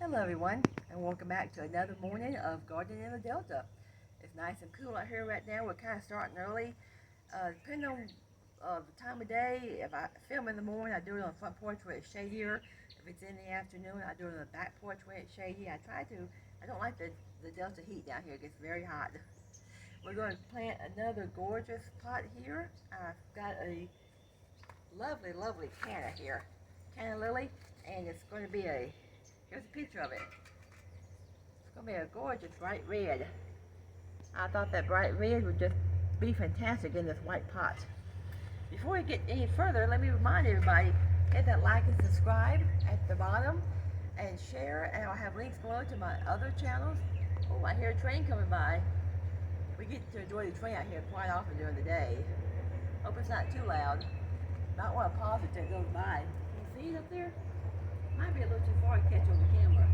Hello everyone, and welcome back to another morning of gardening in the Delta. It's nice and cool out here right now. We're kind of starting early. Depending on the time of day, if I film in the morning, I do it on the front porch where it's shadier. If it's in the afternoon, I do it on the back porch where it's shady. I don't like the Delta heat down here. It gets very hot. We're going to plant another gorgeous pot here. I've got a lovely canna here. Canna lily, and it's going to be here's a picture of it. It's going to be a gorgeous bright red. I thought that bright red would just be fantastic in this white pot. Before we get any further, let me remind everybody, hit that like and subscribe at the bottom and share, and I'll have links below to my other channels. Oh, I hear a train coming by. We get to enjoy the train out here quite often during the day. Hope it's not too loud. Not want to pause it till it goes by. Can you see it up there? Might be a little too far to catch on the camera.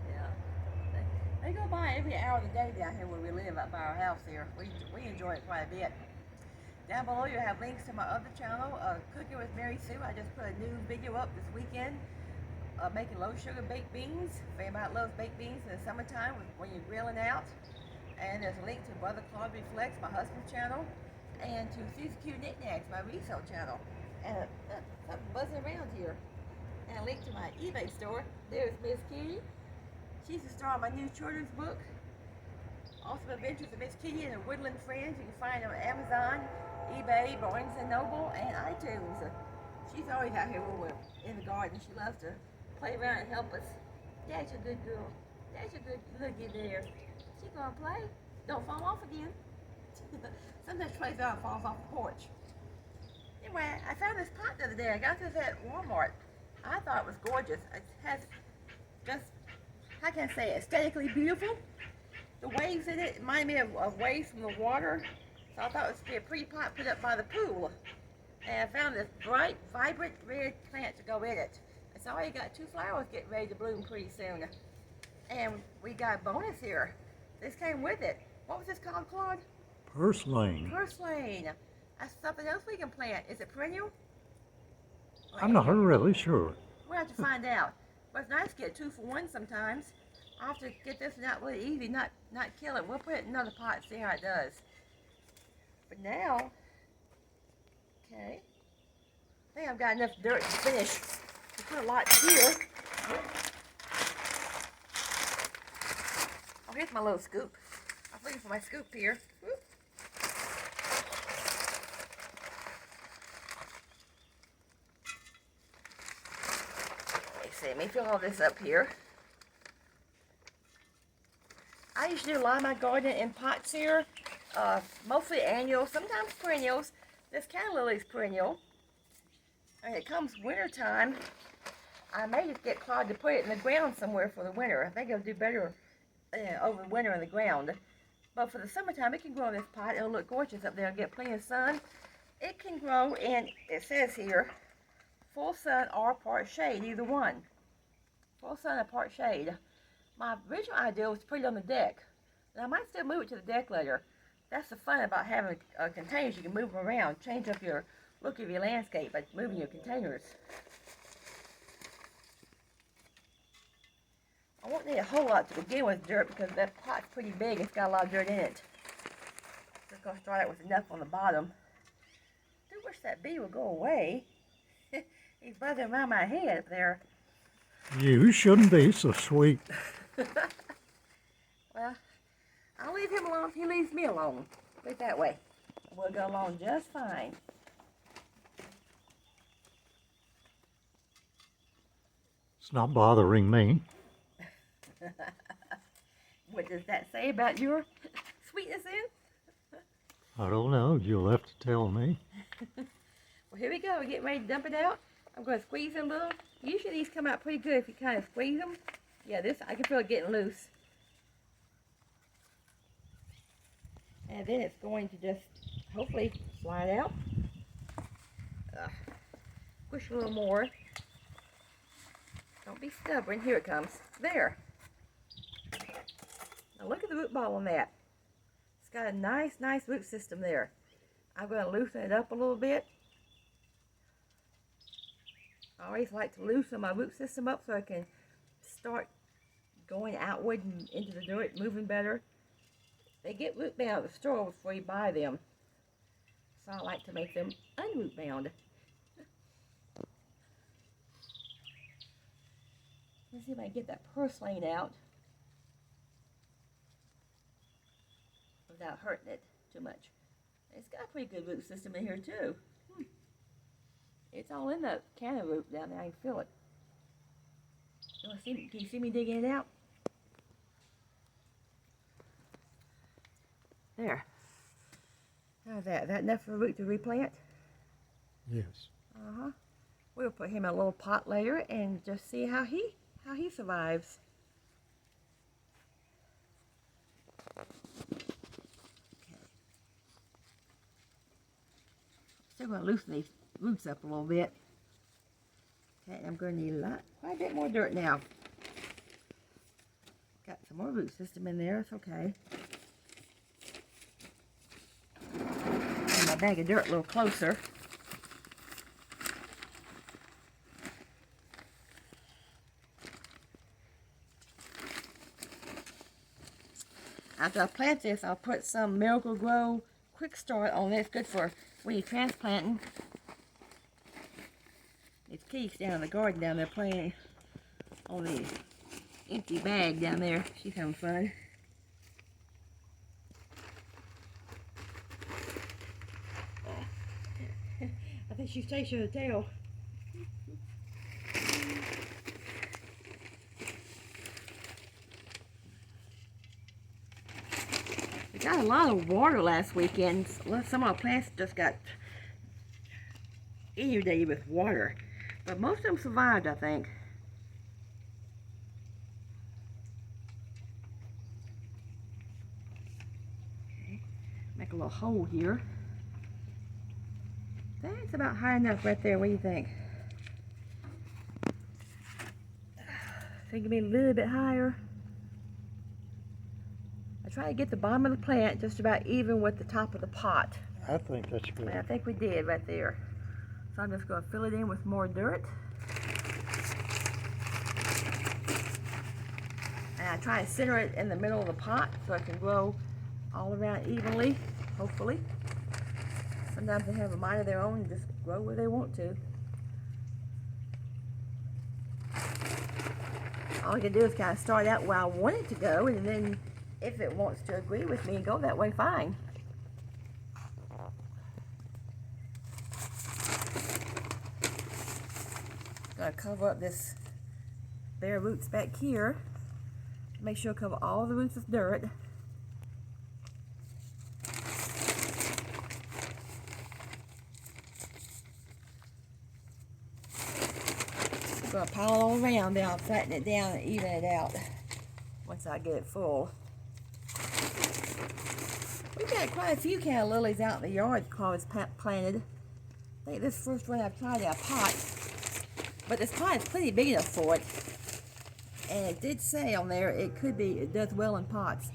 Yeah. They go by every hour of the day down here where we live up by our house here. We enjoy it quite a bit. Down below you have links to my other channel, Cooking with MARYSUE. I just put a new video up this weekend making low sugar baked beans. If anybody loves baked beans in the summertime when you're grilling out. And there's a link to Brother Claude Reflects, my husband's channel, and to suzyqknickknacks, my resale channel. And something buzzing around here. And a link to my eBay store. There's Miss Kitty. She's the star of my new children's book, Awesome Adventures of Miss Kitty and her Woodland Friends. You can find her on Amazon, eBay, Barnes & Noble, and iTunes. She's always out here when we're in the garden. She loves to play around and help us. That's a good girl. That's a good looky there. She gonna play. Don't fall off again. Sometimes she plays out and falls off the porch. Anyway, I found this pot the other day. I got this at Walmart. I thought it was gorgeous. It has just, how can I say, aesthetically beautiful. The waves in it remind me of waves from the water. So I thought it would be a pretty pot put up by the pool. And I found this bright, vibrant red plant to go in it. It's already got 2 flowers getting ready to bloom pretty soon. And we got a bonus here. This came with it. What was this called, Claude? Purslane. Purslane. That's something else we can plant. Is it perennial? I'm not really sure. We'll have to find out. But it's nice to get 2 for 1 sometimes. I'll have to get this out really easy, not kill it. We'll put it in another pot and see how it does. But now, okay, I think I've got enough dirt to finish. We'll put a lot here. Oh, here's my little scoop. I was looking for my scoop here. Whoop. Let me fill all this up here. I used to do a lot of my gardening in pots here, mostly annuals, sometimes perennials. This canna lily is perennial. And it comes winter time. I may just get Claude to put it in the ground somewhere for the winter. I think it'll do better over the winter in the ground. But for the summertime, it can grow in this pot. It'll look gorgeous up there and get plenty of sun. It can grow in, it says here, full sun or part shade, either one. Full sun or part shade. My original idea was to put it on the deck. And I might still move it to the deck later. That's the fun about having containers. You can move them around, change up your look of your landscape by moving your containers. I won't need a whole lot to begin with dirt because that pot's pretty big. It's got a lot of dirt in it. Just going to start out with enough on the bottom. I do wish that bee would go away. He's buzzing around my head up there. You shouldn't be so sweet. Well, I'll leave him alone if he leaves me alone. Put it that way. We'll go along just fine. It's not bothering me. What does that say about your sweetness then? I don't know. You'll have to tell me. Well, here we go. We're getting ready to dump it out. I'm going to squeeze them a little. Usually these come out pretty good if you kind of squeeze them. Yeah, this, I can feel it getting loose. And then it's going to just, hopefully, slide out. Push a little more. Don't be stubborn. Here it comes. There. Now look at the root ball on that. It's got a nice root system there. I'm going to loosen it up a little bit. I always like to loosen my root system up so I can start going outward and into the dirt, moving better. They get root bound at the store before you buy them, so I like to make them unroot bound. Let's see if I can get that purslane out without hurting it too much. It's got a pretty good root system in here too. It's all in the canna root down there. I can feel it. Can you see me digging it out? There. How's that? Is that enough for a root to replant? Yes. Uh-huh. We'll put him in a little pot later and just see how he survives. Okay. Still going to loosen these roots up a little bit. Okay, I'm going to need quite a bit more dirt now. Got some more root system in there. It's okay. Bring my bag of dirt a little closer. After I plant this, I'll put some Miracle Grow Quick Start on it. It's good for when you're transplanting. It's Keith down in the garden down there playing on the empty bag down there. She's having fun. I think she's chasing her tail. We got a lot of water last weekend. Some of our plants just got inundated with water. But most of them survived, I think. Okay. Make a little hole here. That's about high enough right there. What do you think? Think it can be a little bit higher. I try to get the bottom of the plant just about even with the top of the pot. I think that's good. And I think we did right there. So I'm just going to fill it in with more dirt. And I try to center it in the middle of the pot so it can grow all around evenly, hopefully. Sometimes they have a mind of their own and just grow where they want to. All I can do is kind of start out where I want it to go, and then if it wants to agree with me and go that way, fine. Gonna cover up this bare roots back here. Make sure I cover all the roots with dirt. I'm gonna pile it all around, then I'll flatten it down and even it out once I get it full. We've got quite a few canna lilies out in the yard Claude's planted. I think this first one I've tried in a pot. But this pot is pretty big enough for it. And it did say on there it does well in pots.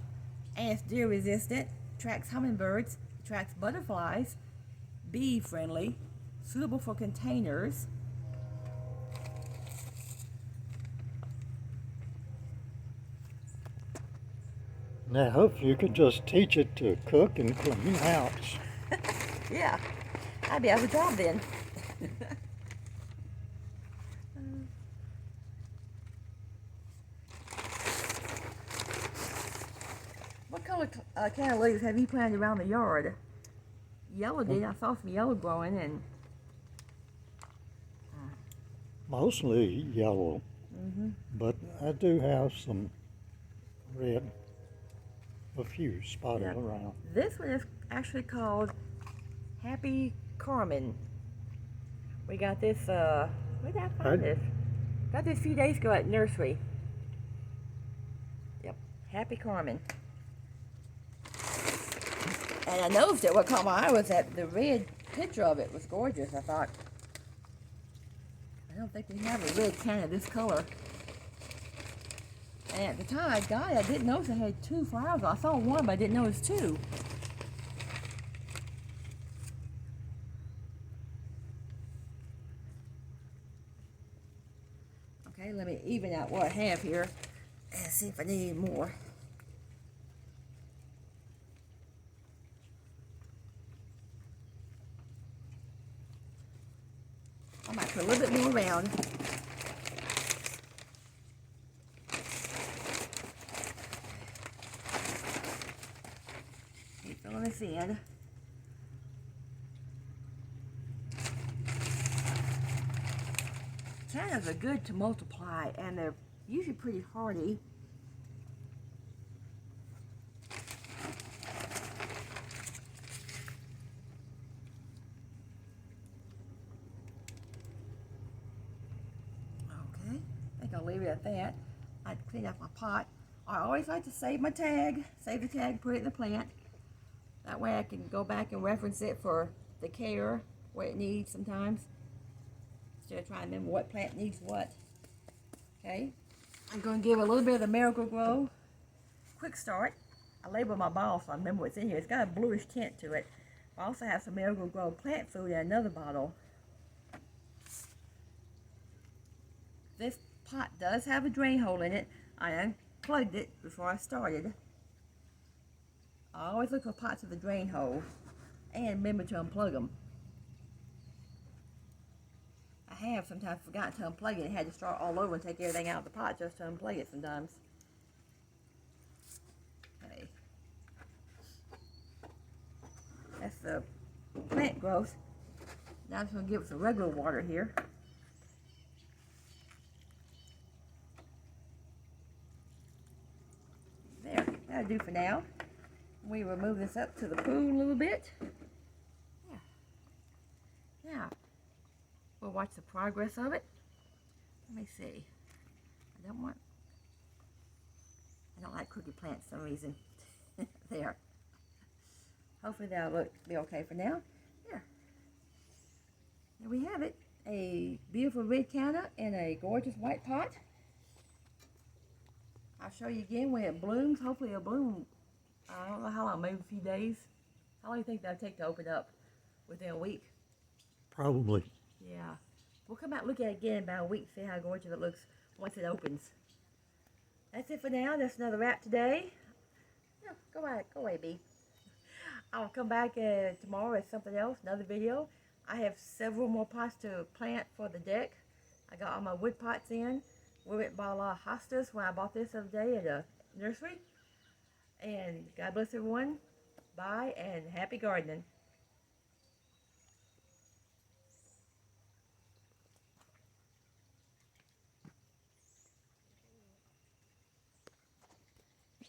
And it's deer resistant, attracts hummingbirds, attracts butterflies, bee friendly, suitable for containers. Now, if you could just teach it to cook and clean house. Yeah, I'd be out of a job then. What color canna lilies have you planted around the yard? Yellow did. I saw some yellow growing, and Mostly yellow, but I do have some red, a few spotted around. this one is actually called Happy Carmen. We got this. Where did I find this? Got this a few days ago at nursery. Yep, Happy Carmen. And I noticed that what caught my eye was that the red picture of it was gorgeous. I thought, I don't think we have a red canna this color. And at the time I got it, I didn't notice it had two flowers. I saw one, but I didn't notice two. Okay, let me even out what I have here and see if I need more. I might put a little bit more around. Keep filling this in. Cannas are good to multiply, and they're usually pretty hardy. Okay, I think I'll leave it at that. I'd clean up my pot. I always like to save my tag, save the tag, put it in the plant. That way I can go back and reference it for the care, what it needs sometimes. Instead of trying to remember what plant needs what. Okay, I'm going to give a little bit of the Marigold quick start. I label my bottle so I remember what's in here. It's got a bluish tint to it. I also have some Marigold plant food in another bottle. This pot does have a drain hole in it. I unplugged it before I started. I always look for pots with a drain hole and remember to unplug them. I have sometimes forgotten to unplug it and had to start all over and take everything out of the pot just to unplug it sometimes. Okay. That's the plant growth. Now I'm just going to give it some regular water here. There, that'll do for now. We will move this up to the pool a little bit. Yeah. Now, we'll watch the progress of it. Let me see. I don't like crooked plants for some reason. There. Hopefully that'll be okay for now. There. There we have it. A beautiful red Canna in a gorgeous white pot. I'll show you again when it blooms. Hopefully it'll bloom. I don't know how long, maybe a few days. How long do you think that'll take to open up? Within a week? Probably. Yeah. We'll come out and look at it again in about a week, see how gorgeous it looks once it opens. That's it for now. That's another wrap today. Yeah, go away, bee. I'll come back tomorrow with something else, another video. I have several more pots to plant for the deck. I got all my wood pots in. We went and bought a lot of hostas when I bought this the other day at a nursery. And God bless everyone. Bye and happy gardening.